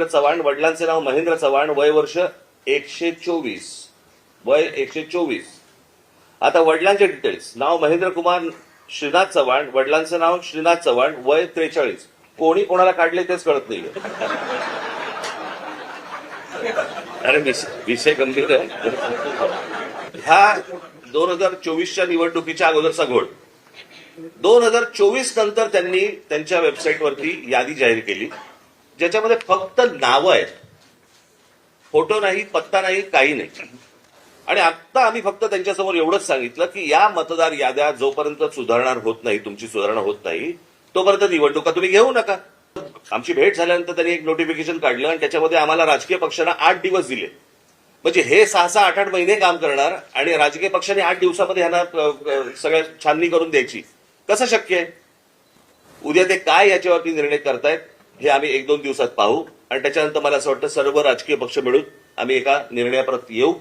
चव्हाण, वडिलांचे नाव महेंद्र चव्हाण, वय वर्ष 124, वय 124. आता वडिलांचे डिटेल्स: नाव महेंद्र कुमार श्रीनाथ चव्हाण, वडिलांचं नाव श्रीनाथ चव्हाण, वय 43. कोणी कोणाला काढले तेच कळत नाहीये. अरे विषय गंभीर आहे. ह्या 2024च्या निवडणुकीच्या अगोदरचा घोळ. 2024 नंतर त्यांनी त्यांच्या वेबसाईटवरती यादी जाहीर केली, ज्याच्यामध्ये फक्त नावं आहेत, फोटो नाही, पत्ता नाही, काही नाही. आणि आता आम्ही फक्त त्यांच्यासमोर एवढंच सांगितलं की या मतदार याद्या जोपर्यंत सुधारणा होत नाही, तुमची सुधारणा होत नाही, तोपर्यंत निवडणुका तुम्ही घेऊ नका. आमची भेट झाल्यानंतर त्यांनी एक नोटिफिकेशन काढलं आणि त्याच्यामध्ये आम्हाला राजकीय पक्षांना 8 दिवस दिले. म्हणजे हे 6-6, 8-8 महिने काम करणार आणि राजकीय पक्षांनी 8 दिवसामध्ये ह्यांना सगळ्या छाननी करून द्यायची. कसं शक्य आहे? उद्या ते काय याच्यावरती निर्णय करतायत हे आम्ही 1-2 दिवसात पाहू आणि त्याच्यानंतर मला असं वाटतं सर्व राजकीय पक्ष मिळून आम्ही एका निर्णयापर्यंत येऊ